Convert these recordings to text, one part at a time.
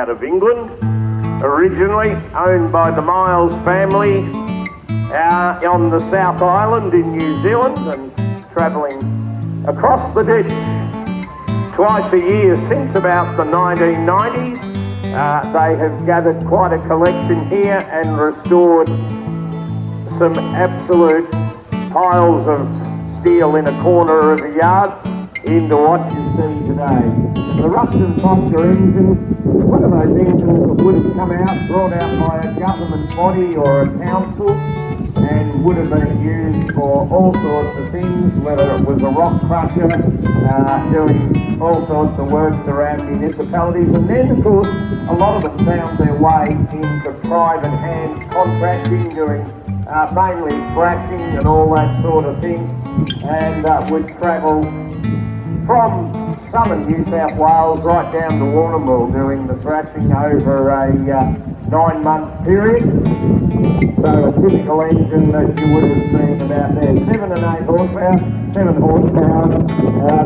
out of England, originally owned by the Miles family on the South Island in New Zealand, and travelling across the ditch twice a year since about the 1990s. They have gathered quite a collection here and restored some absolute piles of steel in a corner of the yard into what you see today. The Ruston Foster engine, one of those engines that would have come out, brought out by a government body or a council, and would have been used for all sorts of things, whether it was a rock crusher, doing all sorts of works around municipalities. And then, of course, a lot of them found their way into private hand contracting, doing mainly thrashing and all that sort of thing, and would travel from southern New South Wales right down to Warrnambool doing the thrashing over a 9-month period. So a typical engine that you would have seen about there, 7 and 8 horsepower, 7 horsepower,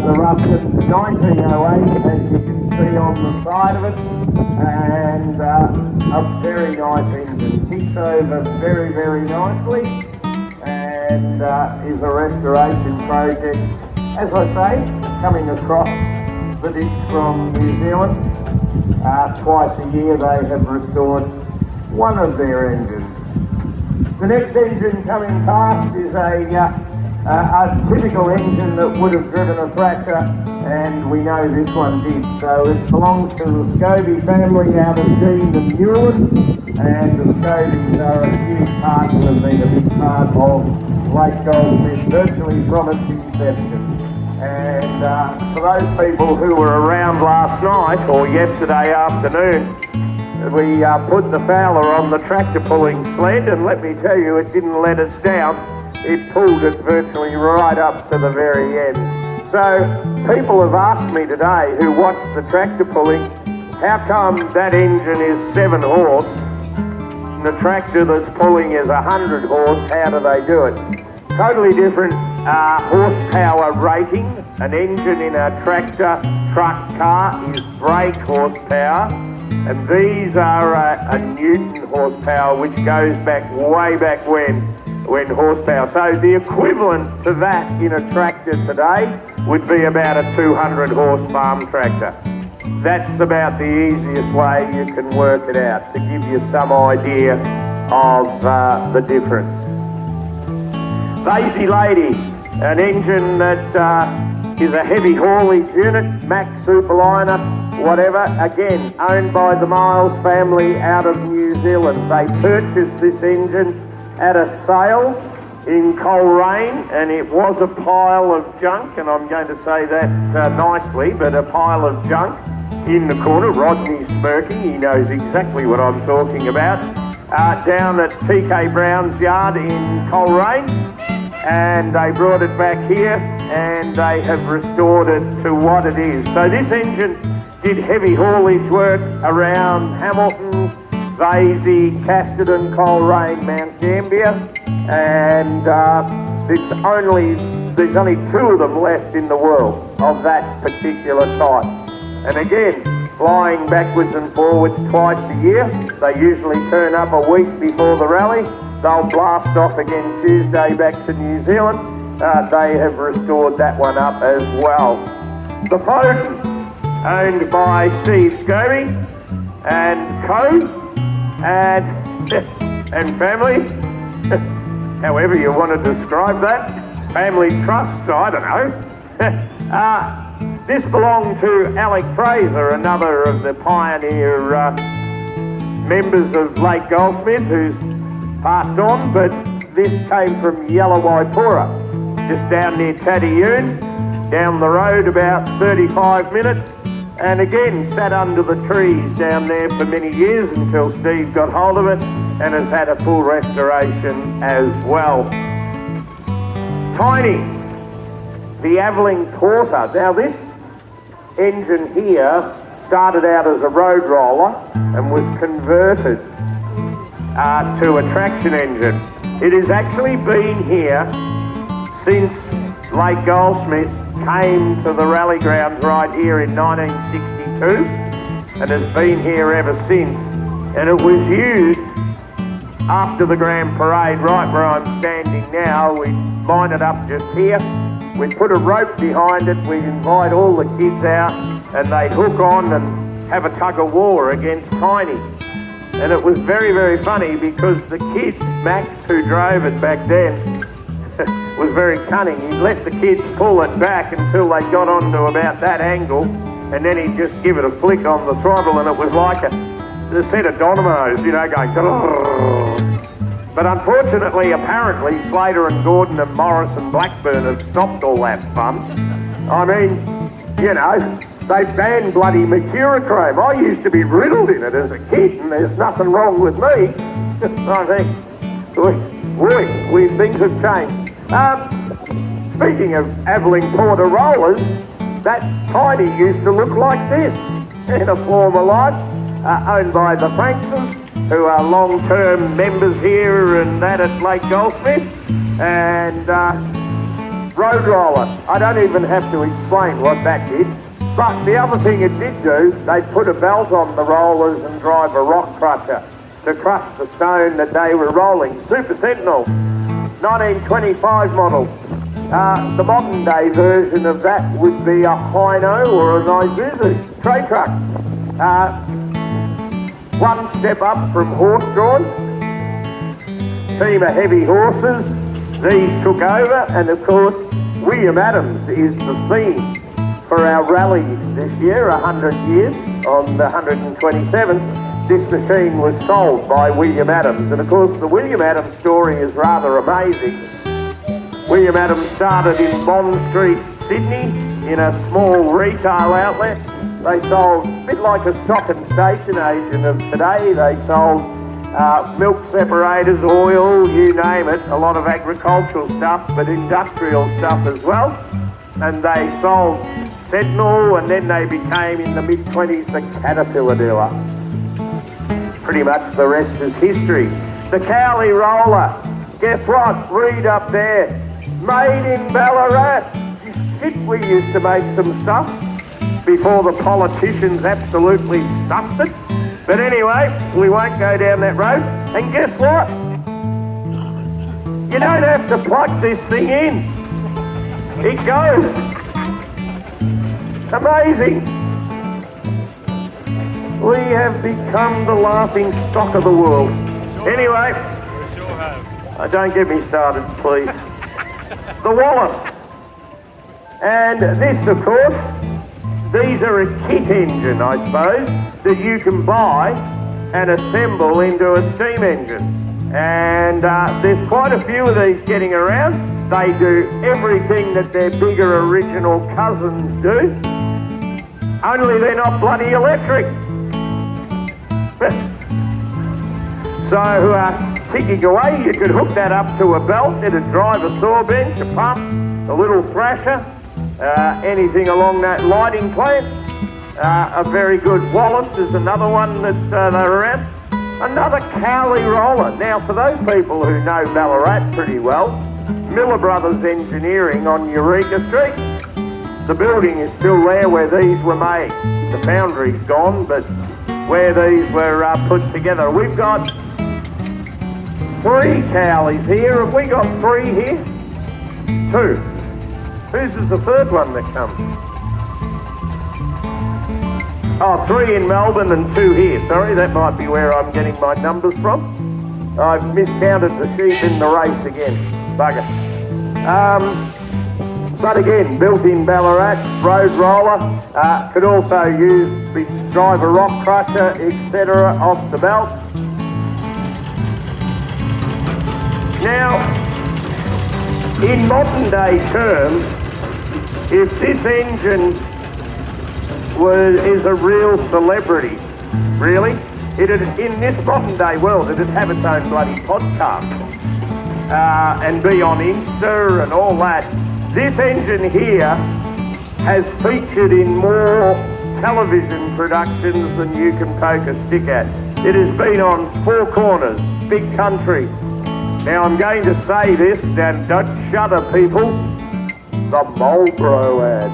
the Ruston 1908, as you can see on the side of it, and a very nice engine, ticks over very, very nicely, and is a restoration project, as I say, coming across the ditch from New Zealand. Twice a year they have restored one of their engines. The next engine coming past is a typical engine that would have driven a thrasher, and we know this one did. So it belongs to the Scobie family out of Dean and Newland, and the Scobies are a huge part and have been a big part of Lake Goldsmith virtually from its inception. And for those people who were around last night or yesterday afternoon, we put the Fowler on the tractor pulling sled, and let me tell you, it didn't let us down. It pulled it virtually right up to the very end. So people have asked me today who watched the tractor pulling, how come that engine is 7 horse and the tractor that's pulling is 100 horse? How do they do it? Totally different horsepower rating. An engine in a tractor, truck, car is brake horsepower, and these are a Newton horsepower, which goes back way back when horsepower. So the equivalent to that in a tractor today would be about a 200 horse farm tractor. That's about the easiest way you can work it out, to give you some idea of the difference. Lazy Lady, an engine that is a heavy haulage unit, Mack superliner, whatever, again owned by the Miles family out of New Zealand. They purchased this engine at a sale in Coleraine, and it was a pile of junk, and I'm going to say that nicely, but a pile of junk in the corner. Rodney's smirking, he knows exactly what I'm talking about, down at TK Brown's yard in Coleraine, and they brought it back here and they have restored it to what it is. So this engine did heavy haulage work around Hamilton, Vasey, Casterton, Coleraine, Mount Gambier, and there's only 2 of them left in the world of that particular type. And again, flying backwards and forwards twice a year. They usually turn up a week before the rally. They'll blast off again Tuesday back to New Zealand. They have restored that one up as well. The Foden, owned by Steve Scobie and co, and family, however you want to describe that, family trust, I don't know. This belonged to Alec Fraser, another of the pioneer members of Lake Goldsmith, who's passed on, but this came from Yellowwaipura, just down near Tattayune, down the road about 35 minutes, and again sat under the trees down there for many years until Steve got hold of it and has had a full restoration as well. Tiny, the Aveling Porter. Now this engine here started out as a road roller and was converted to a traction engine. It has actually been here since Lake Goldsmith came to the rally grounds right here in 1962, and has been here ever since. And it was used after the Grand Parade, right where I'm standing now. We line it up just here. We put a rope behind it. We invite all the kids out, and they'd hook on and have a tug of war against Tiny. And it was very, very funny because the kids, Max, who drove it back then, was very cunning. He'd let the kids pull it back until they got on to about that angle, and then he'd just give it a flick on the throttle, and it was like a set of dynamos, you know, going... Grrr. But unfortunately, apparently, Slater and Gordon and Morris and Blackburn have stopped all that fun. I mean, you know, they banned bloody mercurochrome. I used to be riddled in it as a kid, and there's nothing wrong with me. I think, things have changed. Speaking of Aveling Porter rollers, that Tiny used to look like this in a former life, owned by the Frankses, who are long-term members here and that at Lake Goldsmith, and road roller. I don't even have to explain what that did, but the other thing it did do, they put a belt on the rollers and drive a rock crusher to crush the stone that they were rolling. Super Sentinel, 1925 model. The modern day version of that would be a Hino or an Isuzu tray truck. One step up from horse-drawn, team of heavy horses. These took over, and of course William Adams is the theme for our rally this year, 100 years. On the 127th, this machine was sold by William Adams, and of course the William Adams story is rather amazing. William Adams started in Bond Street, Sydney, in a small retail outlet. They sold, a bit like a stock and station agent of today, they sold milk separators, oil, you name it, a lot of agricultural stuff, but industrial stuff as well. And they sold Sentinel, and then they became, in the mid-20s, the Caterpillar dealer. Pretty much the rest is history. The Cowley roller, guess what? Read up there, made in Ballarat. Shit, we used to make some stuff before the politicians absolutely stuffed it. But anyway, we won't go down that road. And guess what? You don't have to plug this thing in. It goes. Amazing. We have become the laughing stock of the world. Anyway, don't get me started, please. The Wallace. And this, of course, these are a kit engine, I suppose, that you can buy and assemble into a steam engine. And there's quite a few of these getting around. They do everything that their bigger original cousins do, only they're not bloody electric. So ticking away, you could hook that up to a belt, it'd drive a saw bench, a pump, a little thrasher, anything along that lighting plant. A very good Wallace is another one that they're around. Another Cowley roller. Now, for those people who know Ballarat pretty well, Miller Brothers Engineering on Eureka Street, the building is still there where these were made. The foundry's gone, but where these were put together. We've got 3 Cowleys here. Have we got 3 here? 2. Whose is the third one that comes? Oh, 3 in Melbourne and 2 here. Sorry, that might be where I'm getting my numbers from. I've miscounted the sheep in the race again. Bugger. But again, built in Ballarat, road roller. Could also drive a rock crusher, etc. off the belt. Now, in modern day terms, if this engine is a real celebrity, really, in this modern day world, it'd have its own bloody podcast and be on Insta and all that. This engine here has featured in more television productions than you can poke a stick at. It has been on 4 Corners, Big Country. Now I'm going to say this, and don't shudder people, the Marlboro ad.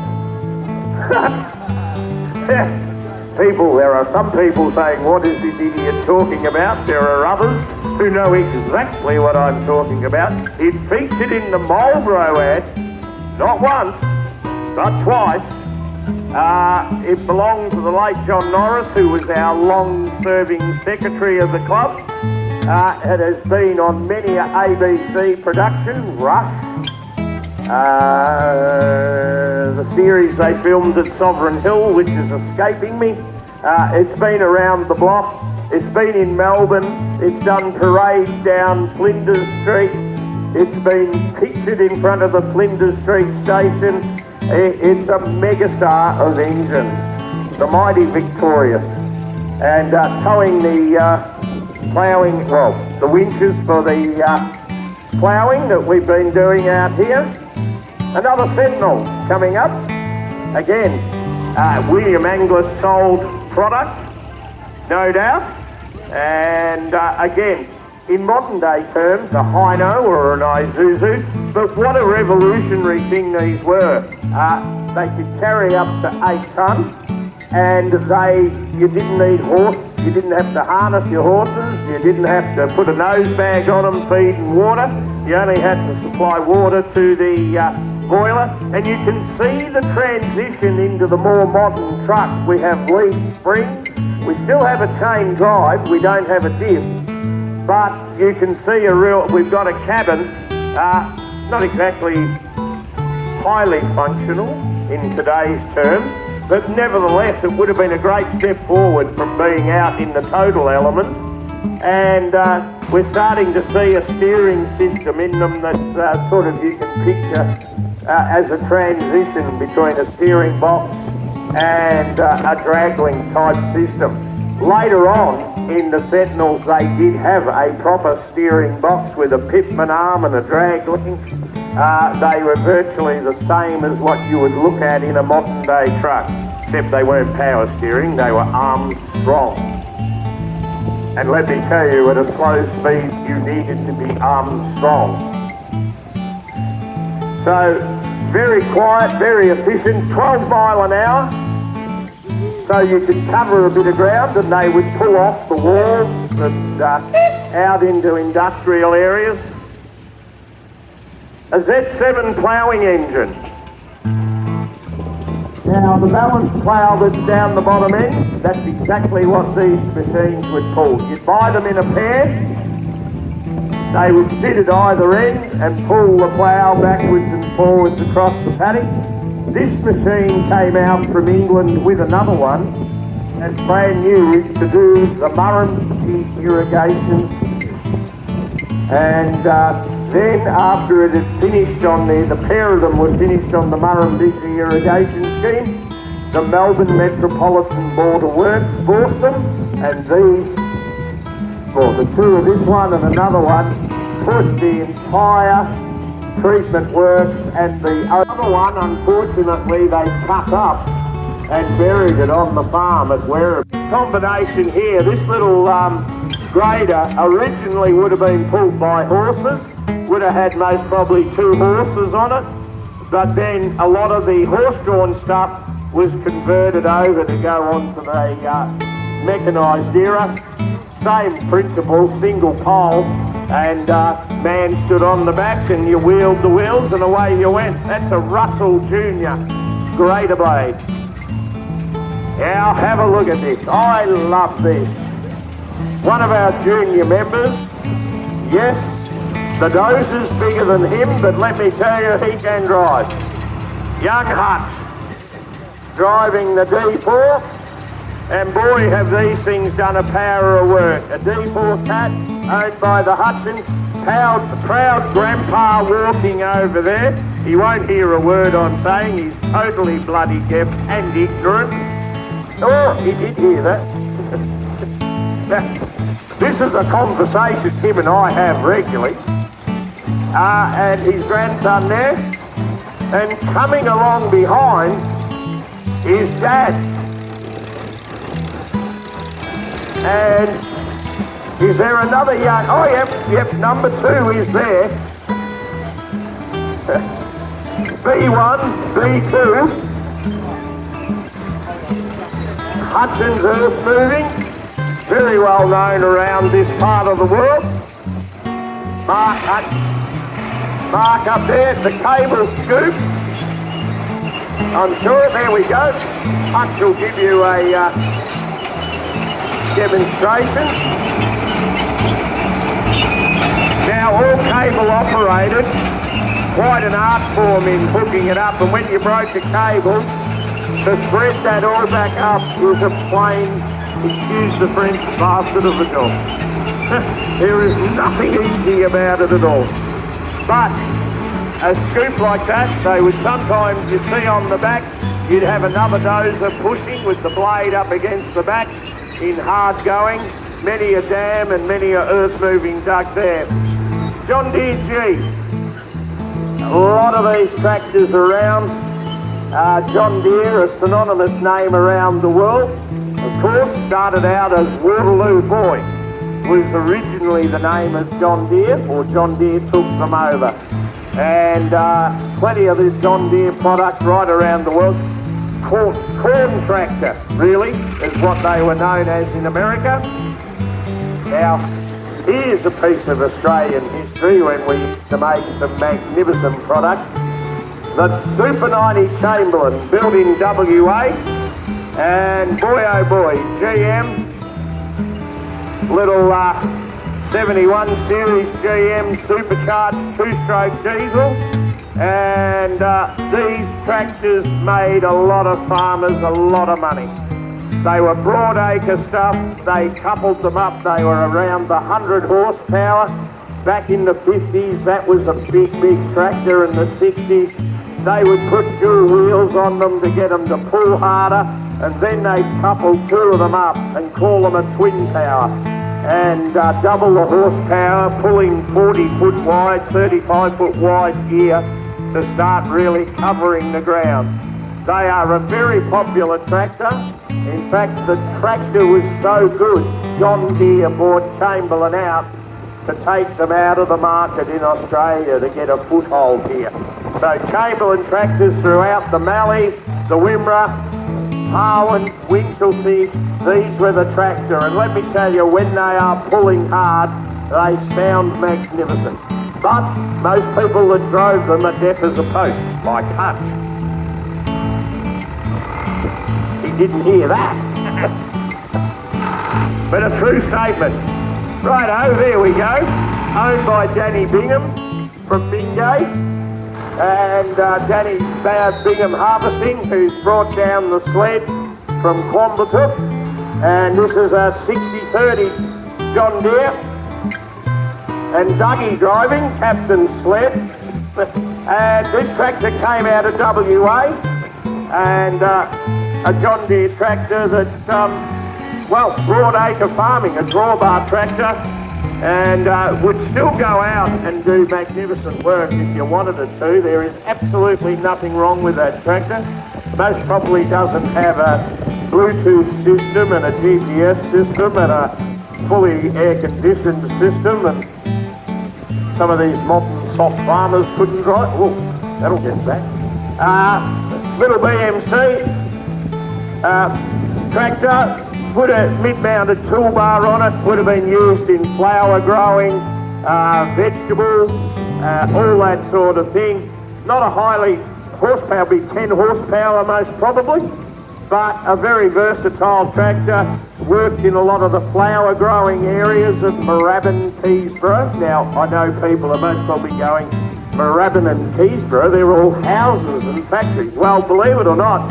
there are some people saying, what is this idiot talking about? There are others who know exactly what I'm talking about. It featured in the Marlboro ad, not once, but twice. It belonged to the late John Norris, who was our long-serving secretary of the club. It has been on many a ABC production, Rush, the series they filmed at Sovereign Hill, which is escaping me. It's been around the block. It's been in Melbourne. It's done parades down Flinders Street. It's been pictured in front of the Flinders Street station. It's a megastar of engines, the mighty Victorious, and towing the ploughing, well, the winches for the ploughing that we've been doing out here. Another Sentinel coming up. Again, William Angliss sold product, no doubt, and again, in modern day terms, a Hino or an Isuzu, but what a revolutionary thing these were. They could carry up to 8 tonne, and you didn't need horse, you didn't have to harness your horses, you didn't have to put a nose bag on them feeding water, you only had to supply water to the boiler, and you can see the transition into the more modern truck. We have lead springs, we still have a chain drive, we don't have a diff, but you can see we've got a cabin, not exactly highly functional in today's terms, but nevertheless it would have been a great step forward from being out in the total element. And we're starting to see a steering system in them that sort of you can picture as a transition between a steering box and a dragling type system. Later on in the Sentinels they did have a proper steering box with a pitman arm and a dragling. They were virtually the same as what you would look at in a modern day truck, except they weren't power steering, they were arm strong. And let me tell you, at a slow speed you needed to be arm strong. So very quiet, very efficient, 12 mile an hour. So you could cover a bit of ground and they would pull off the walls and out into industrial areas. A Z7 ploughing engine. Now the balance plough that's down the bottom end, that's exactly what these machines would pull. You'd buy them in a pair, they would sit at either end and pull the plough backwards and forwards across the paddock. This machine came out from England with another one that's brand new to do the Murrumbidgee irrigation. And then after it had finished on the pair of them were finished on the Murrumbidgee irrigation scheme, the Melbourne Metropolitan Board of Works bought them, and the two of this one and another one put the entire treatment works, and the other one, unfortunately, they cut up and buried it on the farm at Werribee. Combination here, this little grader originally would have been pulled by horses, would have had most probably 2 horses on it, but then a lot of the horse-drawn stuff was converted over to go onto the mechanised era. Same principle, single pole, and man stood on the back and you wheeled the wheels and away you went. That's a Russell Jr. grader blade. Now have a look at this. I love this. One of our junior members, yes, the dozer's bigger than him, but let me tell you, he can drive. Young Hutch, driving the D4, and boy have these things done a power of work. A D4 cat owned by the Hutchins, proud grandpa walking over there. He won't hear a word I'm saying, he's totally bloody deaf and ignorant. Oh, he did hear that. Now, this is a conversation him and I have regularly. And his grandson there, and coming along behind is Dad. And is there another young, oh yep, number 2 is there. B1, B2. Hudson's earth moving, very well known around this part of the world. Mark up there, the cable scoop. I'm sure, there we go. Hutch will give you a demonstration. Now, all cable operated, quite an art form in hooking it up, and when you broke the cable, to thread that all back up was a plain, excuse the French, bastard of a job. There is nothing easy about it at all. But a scoop like that, they would sometimes, you see on the back, you'd have another dozer pushing with the blade up against the back in hard going. Many a dam and many a earth moving duck there. John Deere G. A lot of these tractors around. John Deere, a synonymous name around the world. Of course, started out as Waterloo Boy. Was originally the name of John Deere, or John Deere took them over. And plenty of this John Deere product right around the world. Corn tractor, really, is what they were known as in America. Now, here's a piece of Australian history when we used to make some magnificent products. The Super 90 Chamberlain, built in WA, and boy oh boy, GM, little 71 series GM supercharged two-stroke diesel, and these tractors made a lot of farmers a lot of money. They were broad acre stuff, they coupled them up, they were around the 100 horsepower. Back in the 50s, that was a big tractor. In the 60s, they would put dual wheels on them to get them to pull harder, and then they'd couple two of them up and call them a twin power. And double the horsepower, pulling 40 foot wide, 35 foot wide gear to start really covering the ground. They are a very popular tractor. In fact, the tractor was so good, John Deere bought Chamberlain out to take them out of the market in Australia to get a foothold here. So Chamberlain tractors throughout the Mallee, the Wimmera, Harwin, Winchelsea, these were the tractor. And let me tell you, when they are pulling hard, they sound magnificent. But most people that drove them are deaf as a post, like Hutch. He didn't hear that. But a true statement. Righto, there we go. Owned by Danny Bingham from Bingay. And Danny Bingham Harvesting, who's brought down the sled from Quambatook. And this is a 60-30 John Deere. And Dougie driving, captain's sled. And this tractor came out of WA. And a John Deere tractor that's, well, broad acre farming, a drawbar tractor, and would still go out and do magnificent work if you wanted it to. There is absolutely nothing wrong with that tractor. Most probably doesn't have a Bluetooth system and a GPS system and a fully air-conditioned system, and some of these modern soft farmers couldn't drive. Oh, that'll get back. Little BMC tractor. Put a mid-mounted toolbar on it, would have been used in flower growing, vegetables, all that sort of thing. Not a highly horsepower, be 10 horsepower most probably, but a very versatile tractor. Worked in a lot of the flower growing areas of Moorabbin, Keysborough. Now, I know people are most probably going, Moorabbin and Keysborough, they're all houses and factories. Well, believe it or not,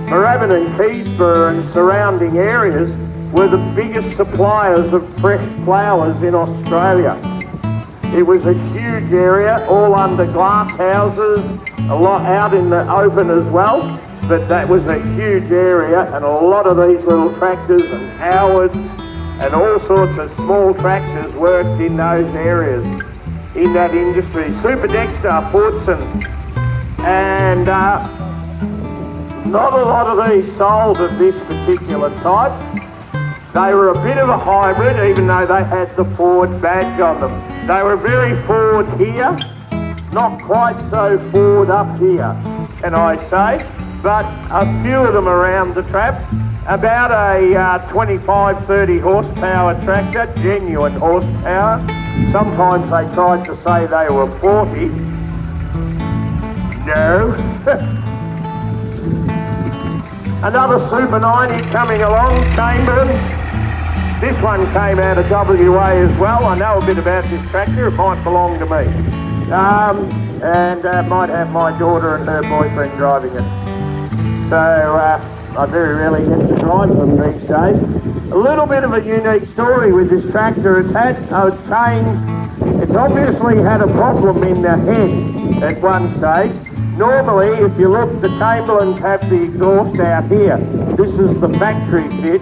Moorabbin and Keysborough and surrounding areas were the biggest suppliers of fresh flowers in Australia. It was a huge area, all under glass houses, a lot out in the open as well, but that was a huge area, and a lot of these little tractors and Howards and all sorts of small tractors worked in those areas, in that industry. Super Dexter, Fortson, and not a lot of these sold of this particular type. They were a bit of a hybrid, even though they had the Ford badge on them. They were very Ford here, not quite so Ford up here, can I say, but a few of them around the trap. About a 25, 30 horsepower tractor, genuine horsepower. Sometimes they tried to say they were 40. No. Another Super 90 coming along, Chamberlain. This one came out of WA as well. I know a bit about this tractor. It might belong to me. And might have my daughter and her boyfriend driving it. So I very rarely get to drive them these days. A little bit of a unique story with this tractor. It's had a change. It's obviously had a problem in the head at one stage. Normally, if you look, the Chamberlains have the exhaust out here. This is the factory fit.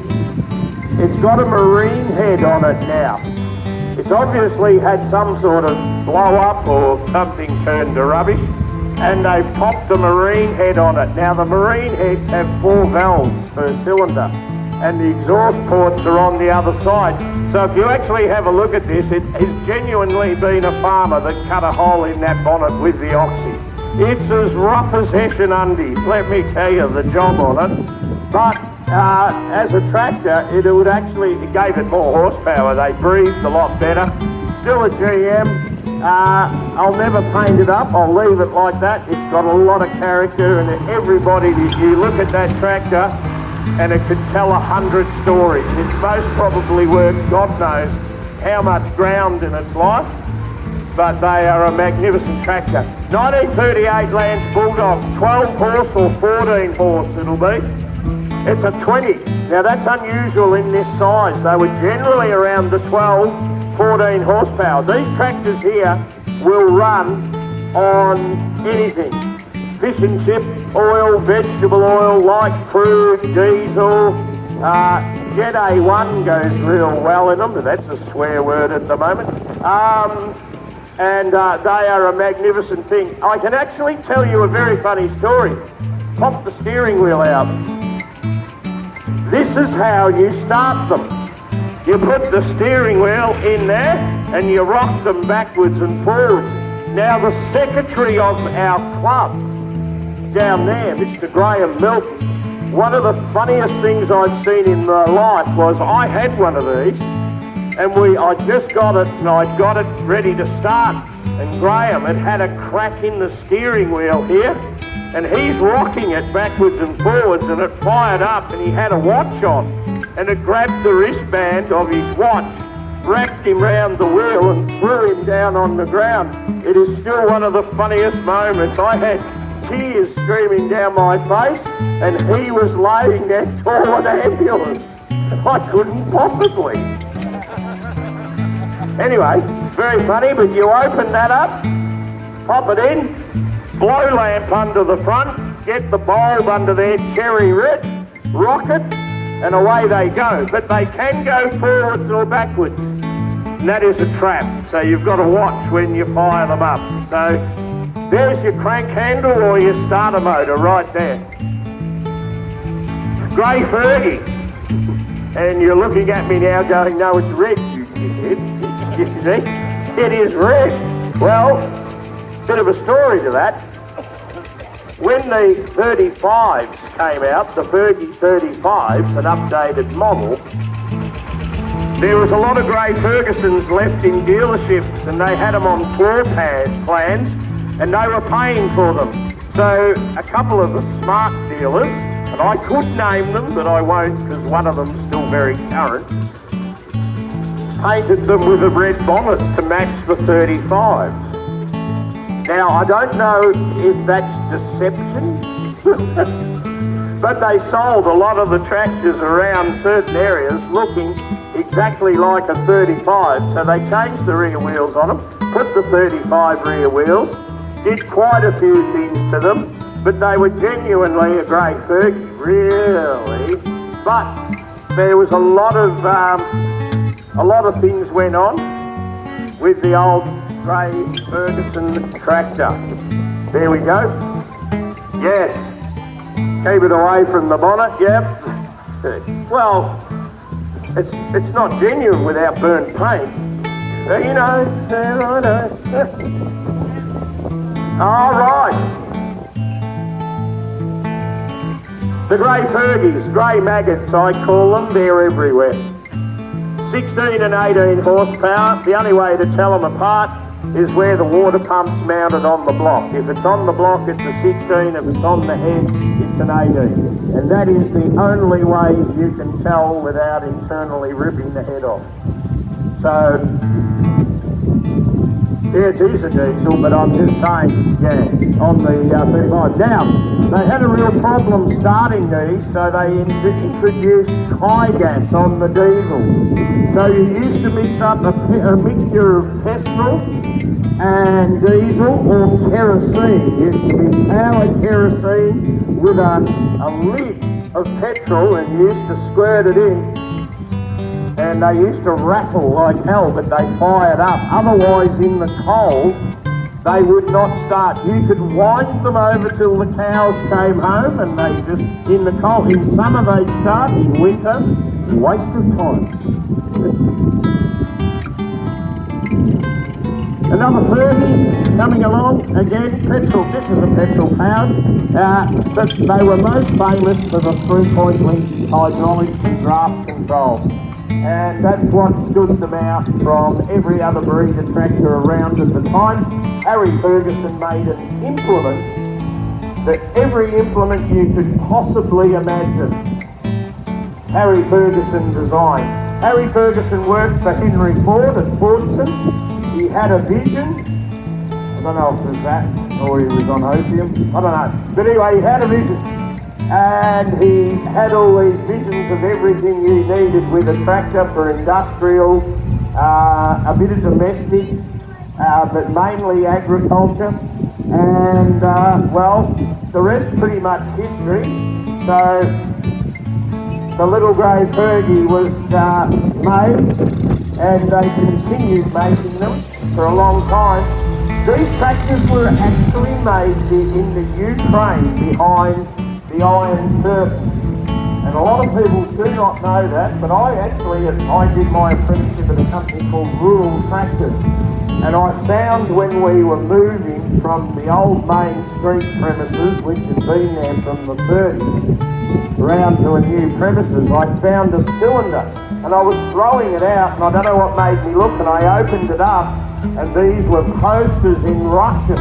It's got a marine head on it now. It's obviously had some sort of blow up or something turned to rubbish, and they've popped the marine head on it. Now the marine heads have 4 valves per cylinder, and the exhaust ports are on the other side. So if you actually have a look at this, it has genuinely been a farmer that cut a hole in that bonnet with the oxy. It's as rough as Hessian undies, let me tell you, the job on it. But as a tractor, it gave it more horsepower. They breathed a lot better. Still a GM. I'll never paint it up. I'll leave it like that. It's got a lot of character, and everybody, you look at that tractor, and it could tell 100 stories. It's most probably worked God knows how much ground in its life, but they are a magnificent tractor. 1938 Lance Bulldog, 12 horse or 14 horse it'll be. It's a 20. Now that's unusual in this size. They were generally around the 12, 14 horsepower. These tractors here will run on anything. Fish and chip oil, vegetable oil, light crude, diesel. Jet A1 goes real well in them, but that's a swear word at the moment. And they are a magnificent thing. I can actually tell you a very funny story. Pop the steering wheel out. This is how you start them. You put the steering wheel in there and you rock them backwards and forwards. Now the secretary of our club down there, Mr. Graham Milton, one of the funniest things I'd seen in my life was I had one of these, and I just got it and I'd got it ready to start, and Graham had a crack in the steering wheel here, and he's rocking it backwards and forwards, and it fired up, and he had a watch on, and it grabbed the wristband of his watch, wrapped him round the wheel and threw him down on the ground. It is still one of the funniest moments. I had tears streaming down my face, and he was laying there tall an ambulance. I couldn't possibly. Anyway, very funny, but you open that up, pop it in, blow lamp under the front, get the bulb under there, cherry red, rock it, and away they go. But they can go forwards or backwards, and that is a trap, so you've got to watch when you fire them up. So there's your crank handle or your starter motor right there. Grey Fergie, and you're looking at me now going, no, it's red, you dickhead. You see? It is red. Well, bit of a story to that. When the 35s came out, the Fergie 35s, an updated model, there was a lot of Grey Fergusons left in dealerships, and they had them on floor plans, and they were paying for them. So a couple of the smart dealers, and I could name them, but I won't because one of them's still very current, painted them with a red bonnet to match the 35s. Now, I don't know if that's deception, but they sold a lot of the tractors around certain areas looking exactly like a 35, so they changed the rear wheels on them, put the 35 rear wheels, did quite a few things to them, but they were genuinely a Grey Fergie, really. But there was a lot of things went on with the old Grey Ferguson tractor. There we go. Yes. Keep it away from the bonnet, yep. Well, it's not genuine without burnt paint. You know, I know. All right. The grey Fergies, grey maggots I call them, they're everywhere. 16 and 18 horsepower, the only way to tell them apart is where the water pump's mounted on the block. If it's on the block, it's a 16. If it's on the head, it's an 18. And that is the only way you can tell without internally ripping the head off. So, yeah, it is a diesel, but I'm just saying, yeah, on the 35. Now, they had a real problem starting these, so they introduced high gas on the diesel. So you used to mix up a mixture of petrol and diesel or kerosene. It used to be powered kerosene with a lid of petrol, and you used to squirt it in. And they used to rattle like hell, but they fired up. Otherwise, in the cold, they would not start. You could wind them over till the cows came home, and they just, in the cold, in summer they'd start, in winter, waste of time. Another 30 coming along, again, petrol, this is a petrol powered, but they were most famous for the 3-point link hydraulics and draft control. And that's what stood them out from every other breeder tractor around at the time. Harry Ferguson made an implement that every implement you could possibly imagine, Harry Ferguson designed. Harry Ferguson worked for Henry Ford at Fordson. He had a vision. I don't know if it was that or he was on opium. I don't know. But anyway, he had a vision. And he had all these visions of everything you needed with a tractor for industrial, a bit of domestic, but mainly agriculture. And, well, the rest pretty much history. So the little grey Fergie was made, and they continued making them for a long time. These tractors were actually made in the Ukraine behind the Iron Curtain. And a lot of people do not know that, but I did my apprenticeship at a company called Rural Tractors. And I found when we were moving from the old Main Street premises, which had been there from the 30s, around to a new premises, I found a cylinder. And I was throwing it out, and I don't know what made me look, and I opened it up, and these were posters in Russian.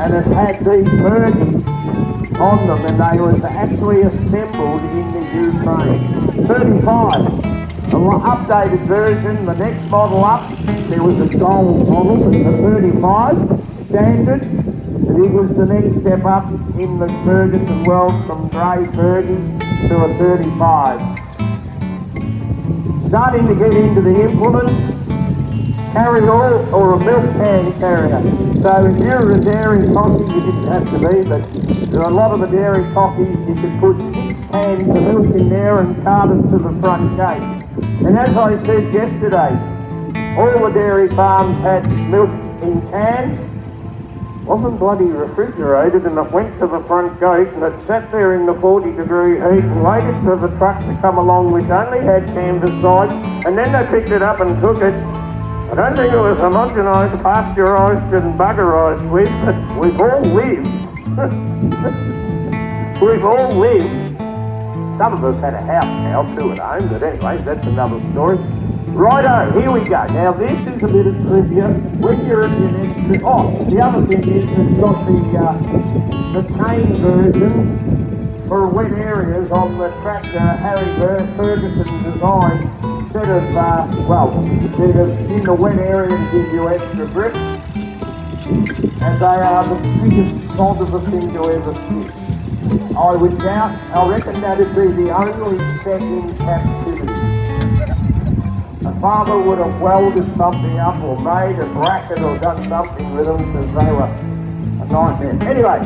And it had these Fergies on them, and they were actually assembled in the Ukraine. 35, an updated version, the next model up, there was a gold model, but the 35 standard, and it was the next step up in the Ferguson world from grey Fergie to a 35. Starting to get into the implement, carry-all or a milk can carrier. So if you're a dairy cocky, you didn't have to be, but there are a lot of the dairy cockies, you could put 6 cans of milk in there and cart it to the front gate. And as I said yesterday, all the dairy farms had milk in cans, wasn't bloody refrigerated, and it went to the front gate and it sat there in the 40-degree heat and waited for the truck to come along, which only had canvas sides, and then they picked it up and took it. I don't think it was homogenised, pasteurised and buggerised with, but we've all lived. We've all lived. Some of us had a house now too at home, but anyway, that's another story. Righto, here we go. Now this is a bit of trivia. When you're at your next... Oh, the other thing is it's got the tame version for wet areas on the tractor Harry Ferguson designed. Instead of in the wet area to give you extra grip, and they are the biggest sod of a thing to ever see. I reckon that'd be the only set in captivity. A father would have welded something up or made a bracket or done something with them because they were a nightmare. Anyway,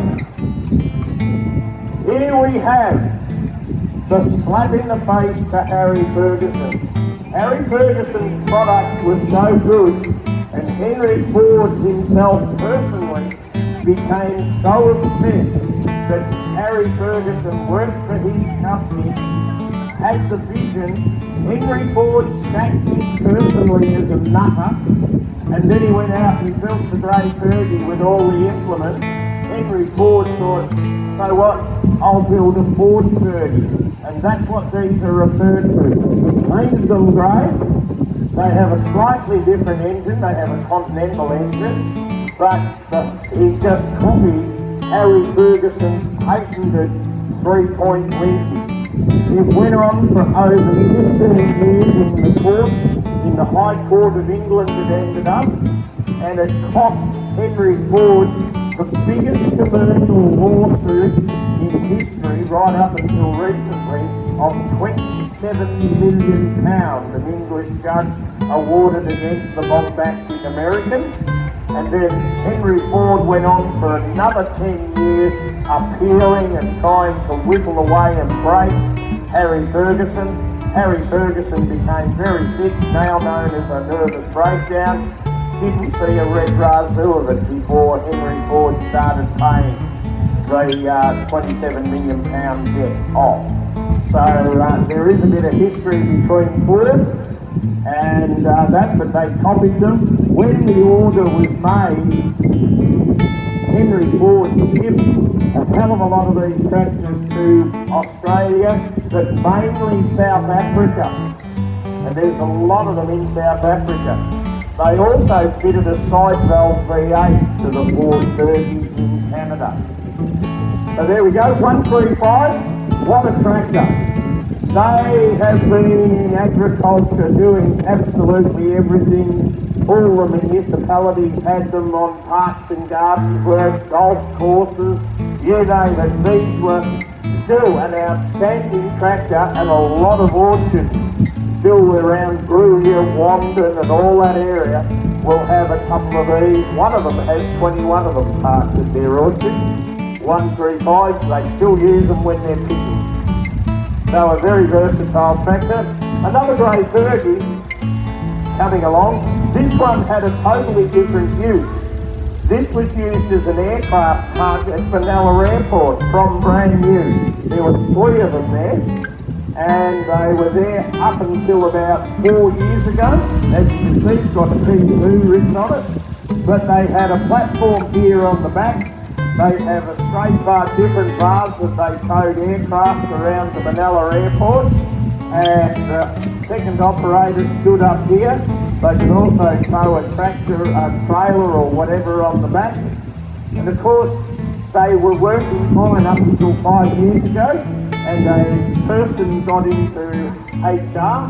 here we have the slap in the face to Harry Ferguson. Harry Ferguson's product was no good, and Henry Ford himself personally became so upset that Harry Ferguson worked for his company, had the vision. Henry Ford sacked him personally as a nutter, and then he went out and built the grey Fergie with all the implements. Henry Ford thought, so what? I'll build a Ford 30. And that's what these are referred to. Painted them grey. They have a slightly different engine. They have a Continental engine. But he just copied Harry Ferguson's patented 3-point linkage. It went on for over 15 years in the court, in the High Court of England it ended up, and it cost Henry Ford the biggest commercial lawsuit in history, right up until recently, of £27 million an English judge awarded against the bombastic Americans. And then Henry Ford went on for another 10 years appealing and trying to whittle away and break Harry Ferguson. Harry Ferguson became very sick, now known as a nervous breakdown. Didn't see a red razoo of it before Henry Ford started paying the £27 million debt off. So there is a bit of history between Ford and that, but they copied them. When the order was made, Henry Ford shipped a hell of a lot of these tractors to Australia, but mainly South Africa. And there's a lot of them in South Africa. They also fitted a side valve V8 to the Ford 30 in Canada. So there we go, 135, what a tractor. They have been in agriculture doing absolutely everything. All the municipalities had them on parks and gardens work, golf courses, you name it. These were still an outstanding tractor, and a lot of orchards still around Gruyere, Wandon and all that area will have a couple of these. One of them has 21 of them parked at their orchard. 135s, they still use them when they're picking. So a very versatile tractor. Another grey Fergie coming along. This one had a totally different use. This was used as an aircraft park at Benalla Airport from brand new. There were 3 of them there, and they were there up until about 4 years ago. As you can see, it's got a P2 written on it, but they had a platform here on the back. They have a straight bar, different bars that they towed aircraft around the Benalla Airport, and the second operator stood up here. They can also tow a tractor, a trailer or whatever on the back. And of course, they were working fine up until 5 years ago, and a person got into HR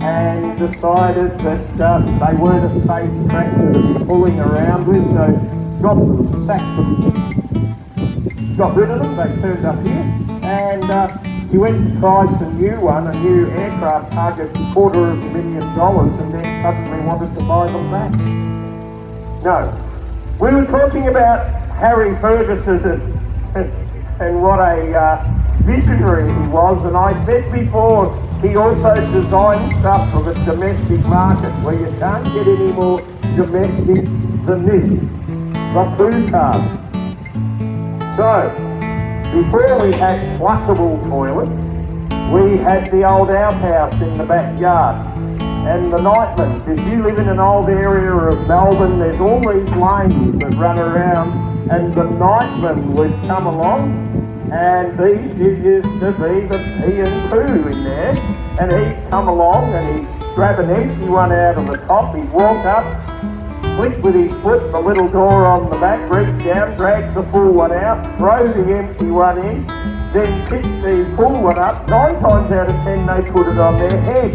and decided that they weren't a safe tractor to be pulling around with, so got them, sacked them, got rid of them. They turned up here, and he went to try some new one, a new aircraft target, $250,000, and then suddenly wanted to buy them back. No. We were talking about Harry Ferguson and what a visionary he was, and I said before, he also designed stuff for the domestic market, where you can't get any more domestic than this, the poo cart. So, before we had flushable toilets, we had the old outhouse in the backyard. And the nightmen, if you live in an old area of Melbourne, there's all these lanes that run around, and the nightmen would come along, and these used to be the pee and poo in there, and he'd come along and he'd grab an empty one out of the top, he'd walk up, flick with his foot the little door on the back, reach down, drag the full one out, throw the empty one in, then pick the full one up. 9 times out of 10 they put it on their head.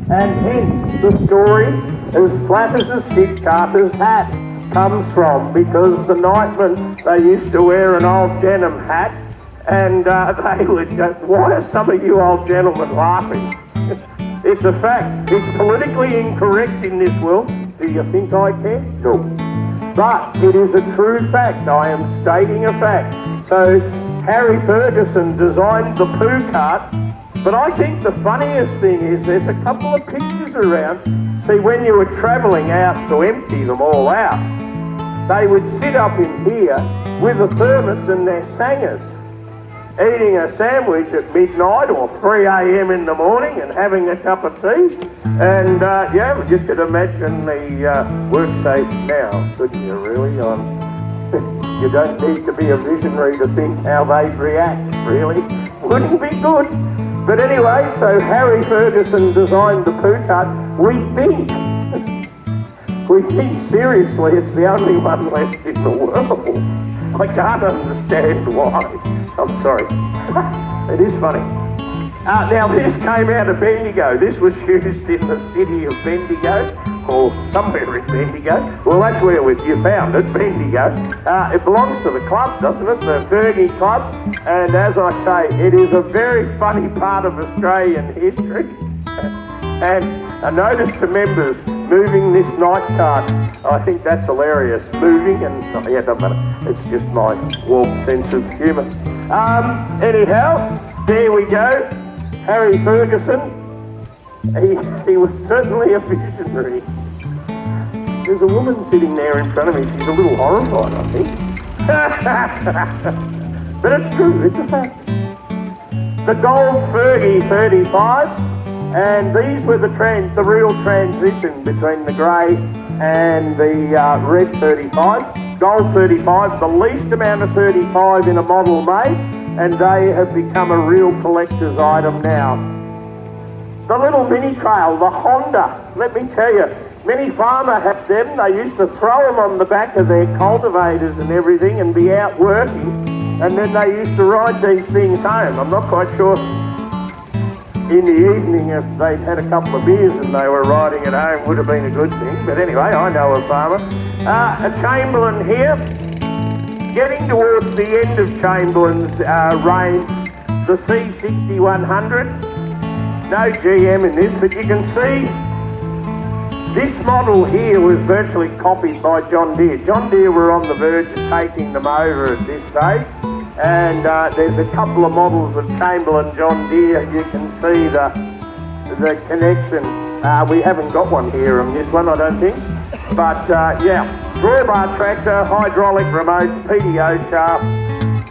And hence the story, as flat as a shit carter's hat, comes from, because the nightmen, they used to wear an old denim hat, and they would go, why are some of you old gentlemen laughing? It's a fact. It's politically incorrect in this world. Do you think I care? No. But it is a true fact. I am stating a fact. So Harry Ferguson designed the poo cart, but I think the funniest thing is there's a couple of pictures around. See, when you were travelling out to empty them all out, they would sit up in here with a thermos and their sangers, eating a sandwich at midnight or 3 a.m. in the morning and having a cup of tea. And yeah, you could imagine the workstation now, couldn't you really? You don't need to be a visionary to think how they'd react, really. Wouldn't be good. But anyway, so Harry Ferguson designed the Poot Hut. We think seriously it's the only one left in the world. I can't understand why. I'm sorry. It is funny. Now this came out of Bendigo. This was used in the city of Bendigo, or somewhere in Bendigo. Well, that's where you found it, Bendigo. It belongs to the club, doesn't it? The Fergie Club. And as I say, it is a very funny part of Australian history. And a notice to members, moving this night cart. I think that's hilarious. Moving and, yeah, doesn't matter. It's just my warped sense of humour. Anyhow, there we go. Harry Ferguson, he was certainly a visionary. There's a woman sitting there in front of me. She's a little horrified, I think. But it's true, it's a fact. The Gold Fergie 35, and these were the real transition between the grey and the red 35. Gold 35, the least amount of 35 in a model made, and they have become a real collector's item now. The little mini trail, the Honda, let me tell you, many farmers have them. They used to throw them on the back of their cultivators and everything and be out working, and then they used to ride these things home. I'm not quite sure in the evening if they'd had a couple of beers and they were riding it home would have been a good thing, but anyway, I know a farmer. A Chamberlain here. Getting towards the end of Chamberlain's reign, the C6100, no GM in this, but you can see this model here was virtually copied by John Deere. John Deere were on the verge of taking them over at this stage, and there's a couple of models of Chamberlain John Deere. You can see the connection. We haven't got one here on this one, I don't think, but yeah. Drawbar tractor, hydraulic remote, PDO shaft,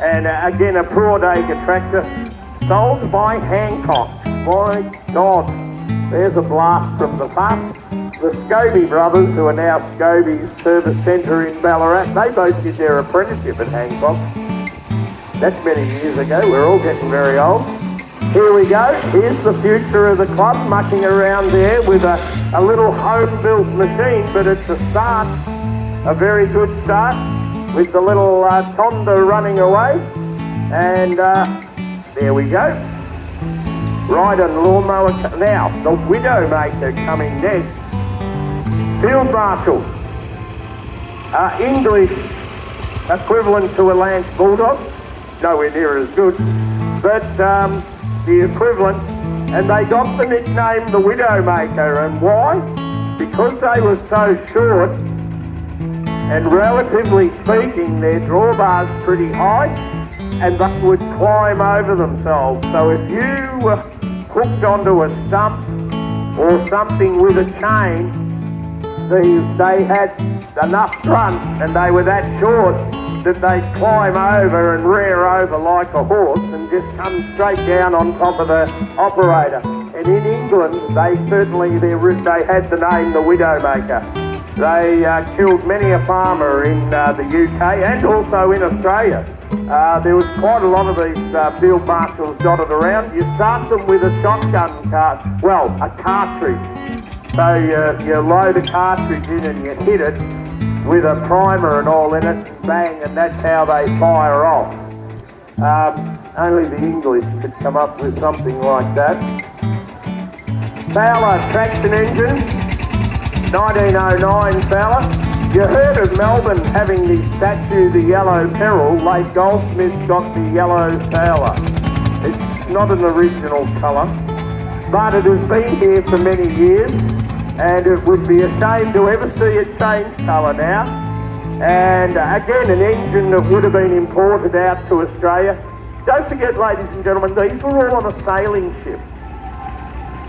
and again a Prodega tractor, sold by Hancock. My God, there's a blast from the past. The Scobie brothers, who are now Scobie's service centre in Ballarat, they both did their apprenticeship at Hancock. That's many years ago. We're all getting very old. Here we go. Here's the future of the club, mucking around there with a little home-built machine, but it's a start. A very good start with the little Tonda running away, and there we go. Ride and lawnmower. Now, the Widowmaker coming next. Field Marshal. English equivalent to a Lance Bulldog. Nowhere near as good, but the equivalent. And they got the nickname the Widowmaker, and why? Because they were so short. And relatively speaking, their drawbar's pretty high, and they would climb over themselves. So if you were hooked onto a stump or something with a chain, they had enough grunt and they were that short that they'd climb over and rear over like a horse and just come straight down on top of the operator. And in England, they had the name the Widowmaker. They killed many a farmer in the UK and also in Australia. There was quite a lot of these field marshals dotted around. You start them with a shotgun a cartridge. So you load a cartridge in and you hit it with a primer and all in it, and bang, and that's how they fire off. Only the English could come up with something like that. Fowler traction engine. 1909 fella. You heard of Melbourne having the statue, the Yellow Peril. Lake Goldsmith got the Yellow Fowler. It's not an original colour, but it has been here for many years, and it would be a shame to ever see it change colour now. And again, an engine that would have been imported out to Australia. Don't forget, ladies and gentlemen, these were all on a sailing ship.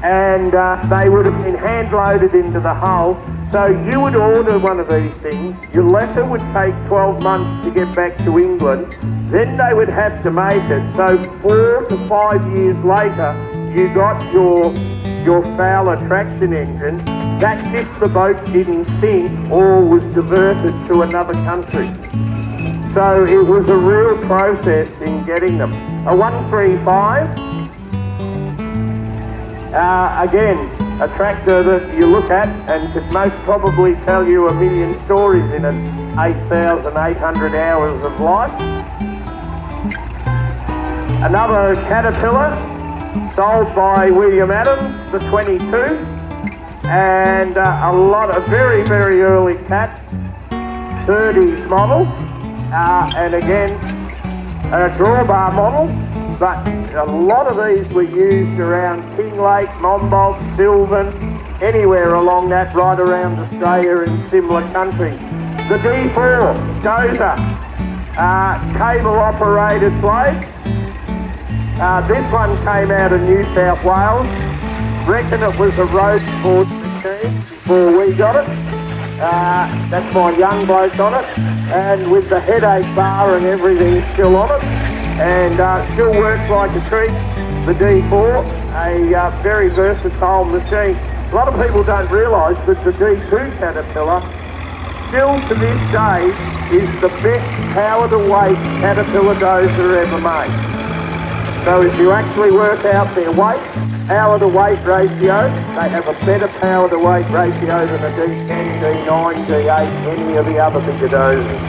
And they would have been hand-loaded into the hull. So you would order one of these things, your letter would take 12 months to get back to England, then they would have to make it. So 4 to 5 years later, you got your Fowler traction engine. That's if the boat didn't sink or was diverted to another country. So it was a real process in getting them. A 135, again, a tractor that you look at and could most probably tell you a million stories in it, 8,800 hours of life. Another Caterpillar, sold by William Adams, the 22, and a lot of very, very early Cat, 30s model, and again, a drawbar model, but a lot of these were used around Kinglake, Monbulk, Sylvan, anywhere along that, right around Australia in similar country. The D4, dozer, cable operated blade. This one came out of New South Wales. Reckon it was a road sport machine before we got it. That's my young bloke on it, and with the headache bar and everything still on it, and still works like a treat. The D4, a very versatile machine. A lot of people don't realise that the D2 Caterpillar, still to this day, is the best power-to-weight Caterpillar dozer ever made. So if you actually work out their weight, power-to-weight ratio, they have a better power-to-weight ratio than a D10, D9, D8, any of the other bigger dozers.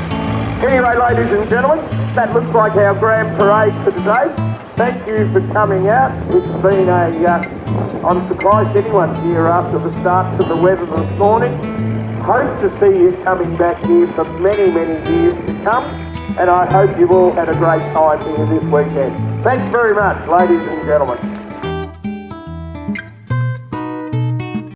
Anyway, ladies and gentlemen, that looks like our grand parade for today. Thank you for coming out. It's been I'm surprised anyone's here after the start to the weather this morning. Hope to see you coming back here for many, many years to come, and I hope you've all had a great time here this weekend. Thanks very much, ladies and gentlemen.